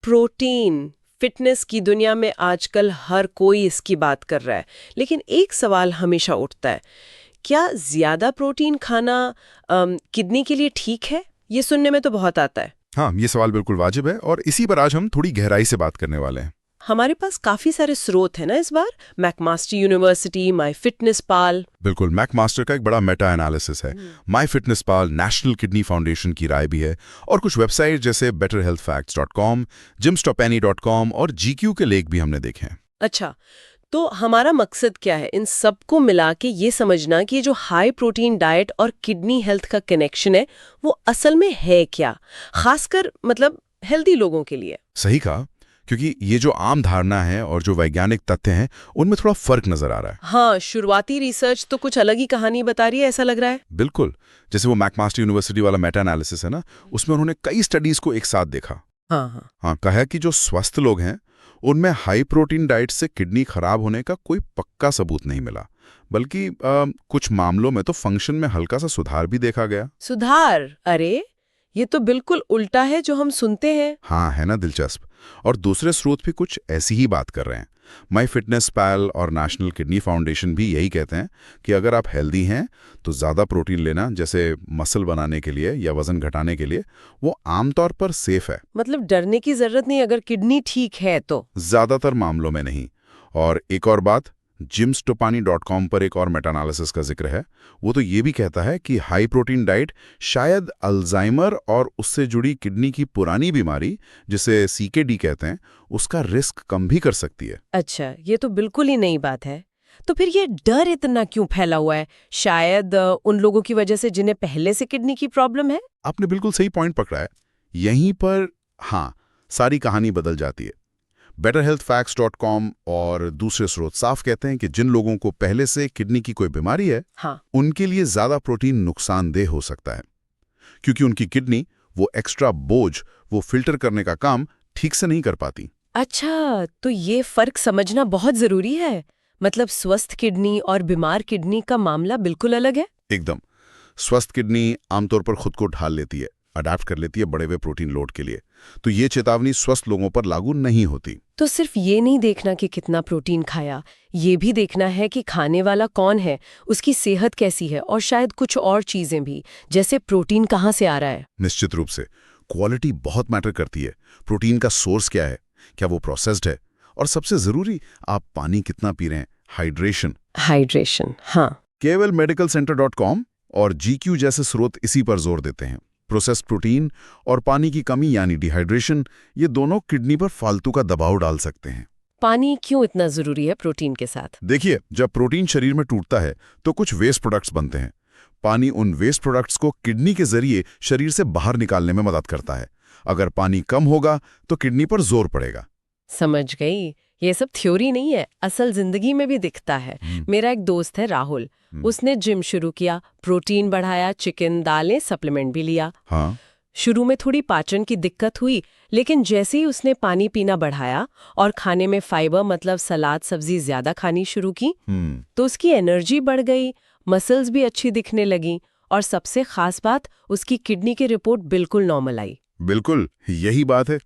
Protein fitness की दुनिया में आजकल हर कोई इसकी बात कर रहा है, लेकिन एक सवाल हमेशा उठता है, क्या ज्यादा प्रोटीन खाना किडनी के लिए ठीक है? ये सुनने में तो बहुत आता है। हाँ, ये सवाल बिल्कुल वाजिब है और इसी पर आज हम थोड़ी गहराई से बात करने वाले हैं। हमारे पास काफी सारे स्रोत हैं ना इस बार, मैकमास्टर यूनिवर्सिटी, माई फिटनेस पाल। बिल्कुल, मैकमास्टर का एक बड़ा मेटा एनालिसिस है, my fitness Pal, national kidney foundation की राय भी है, और कुछ वेबसाइट जैसे betterhealthfacts.com, gymstopany.com और GQ के लेख भी हमने देखे हैं। अच्छा, तो हमारा मकसद क्या है इन सबको मिला के ये समझना कि जो हाई प्रोटीन डाइट और किडनी हेल्थ का कनेक्शन है वो असल में है क्या, खासकर मतलब हेल्दी लोगों के लिए। सही कहा, क्योंकि ये जो आम धारणा है और जो वैज्ञानिक तथ्य हैं उनमें थोड़ा फर्क नजर आ रहा है। हाँ, शुरुआती रिसर्च तो कुछ अलग ही कहानी बता रही है, ऐसा लग रहा है। बिल्कुल, जैसे वो मैकमास्टर यूनिवर्सिटी वाला मेटा एनालिसिस है ना, उसमें उन्होंने कई स्टडीज को एक साथ देखा। हाँ, कहा कि जो स्वस्थ लोग हैं उनमें हाई प्रोटीन डाइट से किडनी खराब होने का कोई पक्का सबूत नहीं मिला, बल्कि कुछ मामलों में तो फंक्शन में हल्का सा सुधार भी देखा गया। सुधार? अरे, ये तो बिल्कुल उल्टा है जो हम सुनते हैं। हाँ, है ना दिलचस्प। और दूसरे स्रोत भी कुछ ऐसी ही बात कर रहे हैं। माई फिटनेस पैल और नेशनल किडनी फाउंडेशन भी यही कहते हैं कि अगर आप हेल्दी हैं तो ज़्यादा प्रोटीन लेना, जैसे मसल बनाने के लिए या वजन घटाने के लिए, वो आमतौर पर सेफ है। मतलब डरने की जरूरत नहीं अगर किडनी ठीक है तो। ज़्यादातर मामलों में नहीं। और एक और बात, gymstopany.com पर एक और मेटा एनालिसिस का जिक्र है। वो तो ये भी कहता है कि हाई प्रोटीन डाइट शायद अल्जाइमर और उससे जुड़ी किडनी की पुरानी बीमारी, जिसे CKD कहते हैं, उसका रिस्क कम भी कर सकती है। अच्छा, ये तो बिल्कुल ही नई बात है। तो फिर ये डर इतना क्यों फैला हुआ है? शायद उन लोगों की वजह से जिन्हें पहले से किडनी की प्रॉब्लम है। आपने बिल्कुल सही पॉइंट पकड़ा है। यहीं पर हाँ, सारी कहानी बदल जाती है। betterhealthfacts.com और दूसरे स्रोत साफ कहते हैं कि जिन लोगों को पहले से किडनी की कोई बीमारी है, हाँ, उनके लिए ज्यादा प्रोटीन नुकसानदेह हो सकता है, क्योंकि उनकी किडनी वो एक्स्ट्रा बोझ, वो फिल्टर करने का काम ठीक से नहीं कर पाती। अच्छा, तो ये फर्क समझना बहुत जरूरी है। मतलब स्वस्थ किडनी और बीमार किडनी का मामला बिल्कुल अलग है। एकदम। स्वस्थ किडनी आमतौर पर खुद को ढाल लेती है, अडाप्ट कर लेती है बड़े हुए प्रोटीन लोड के लिए, तो ये चेतावनी स्वस्थ लोगों पर लागू नहीं होती। तो सिर्फ ये नहीं देखना कि कितना प्रोटीन खाया, ये भी देखना है कि खाने वाला कौन है, उसकी सेहत कैसी है, और शायद कुछ और चीजें भी, जैसे प्रोटीन कहाँ से आ रहा है। निश्चित रूप से क्वालिटी बहुत मैटर करती है। प्रोटीन का सोर्स क्या है, क्या वो प्रोसेस्ड है, और सबसे जरूरी, आप पानी कितना पी रहे हैं, हाइड्रेशन। हाँ। केवल medicalcenter.com और GQ जैसे स्रोत इसी पर जोर देते हैं। प्रोसेस्ड प्रोटीन और पानी की कमी यानी डिहाइड्रेशन, ये दोनों किडनी पर फालतू का दबाव डाल सकते हैं। पानी क्यों इतना जरूरी है प्रोटीन के साथ? देखिए, जब प्रोटीन शरीर में टूटता है तो कुछ वेस्ट प्रोडक्ट्स बनते हैं। पानी उन वेस्ट प्रोडक्ट्स को किडनी के जरिए शरीर से बाहर निकालने में मदद करता है। अगर पानी कम होगा तो किडनी पर जोर पड़ेगा। समझ गई। ये सब थ्योरी नहीं है, असल जिंदगी में भी दिखता है। मेरा एक दोस्त है राहुल, उसने जिम शुरू किया, प्रोटीन बढ़ाया, चिकन, दालें, सप्लीमेंट भी लिया। हाँ, शुरू में थोड़ी पाचन की दिक्कत हुई, लेकिन जैसे ही उसने पानी पीना बढ़ाया और खाने में फाइबर मतलब सलाद सब्जी ज्यादा खानी शुरू की, तो उसकी एनर्जी बढ़ गई, मसल्स भी अच्छी दिखने लगी, और सबसे खास बात, उसकी किडनी की रिपोर्ट बिल्कुल नॉर्मल आई। बिल्कुल यही बात है,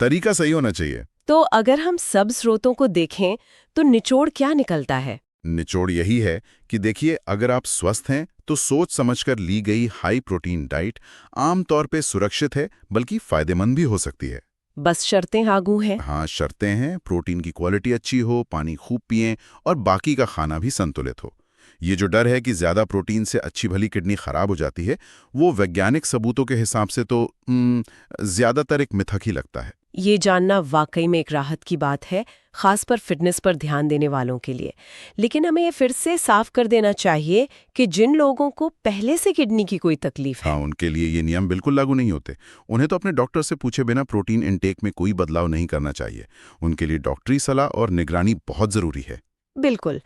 तरीका सही होना चाहिए। तो अगर हम सब स्रोतों को देखें तो निचोड़ क्या निकलता है? निचोड़ यही है कि देखिए, अगर आप स्वस्थ हैं तो सोच समझकर ली गई हाई प्रोटीन डाइट आमतौर पे सुरक्षित है, बल्कि फायदेमंद भी हो सकती है। बस शर्तें लागू हैं। हाँ, शर्तें हैं, प्रोटीन की क्वालिटी अच्छी हो, पानी खूब पिएं और बाकी का खाना भी संतुलित हो। ये जो डर है कि ज्यादा प्रोटीन से अच्छी भली किडनी खराब हो जाती है, वो वैज्ञानिक सबूतों के हिसाब से तो ज्यादातर एक मिथक ही लगता है। ये जानना वाकई में एक राहत की बात है, खास पर फिटनेस पर ध्यान देने वालों के लिए। लेकिन हमें ये फिर से साफ कर देना चाहिए कि जिन लोगों को पहले से किडनी की कोई तकलीफ है, हाँ, उनके लिए ये नियम बिल्कुल लागू नहीं होते। उन्हें तो अपने डॉक्टर से पूछे बिना प्रोटीन इनटेक में कोई बदलाव नहीं करना चाहिए। उनके लिए डॉक्टरी सलाह और निगरानी बहुत जरूरी है। बिल्कुल।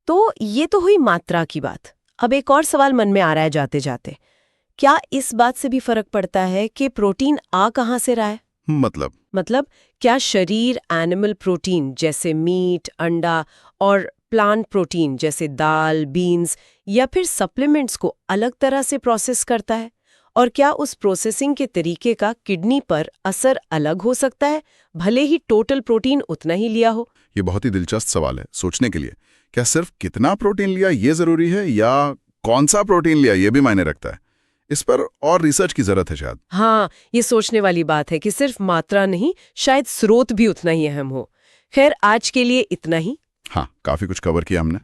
तो ये तो हुई मात्रा की बात। अब एक और सवाल मन में आ रहा है जाते जाते, क्या इस बात से भी फर्क पड़ता है कि प्रोटीन आ कहाँ से रहा है? मतलब क्या शरीर एनिमल प्रोटीन जैसे मीट, अंडा और प्लांट प्रोटीन जैसे दाल, बीन्स या फिर सप्लीमेंट्स को अलग तरह से प्रोसेस करता है? और क्या उस प्रोसेसिंग के तरीके का किडनी पर असर अलग हो सकता है, भले ही टोटल प्रोटीन उतना ही लिया हो? ये बहुत ही दिलचस्प सवाल है सोचने के लिए। क्या सिर्फ कितना प्रोटीन लिया ये जरूरी है या कौन सा प्रोटीन लिया ये भी मायने रखता है? इस पर और रिसर्च की जरूरत है शायद। हाँ, ये सोचने वाली बात है कि सिर्फ मात्रा नहीं, शायद स्रोत भी उतना ही अहम हो। खैर, आज के लिए इतना ही। हाँ, काफी कुछ कवर किया हमने।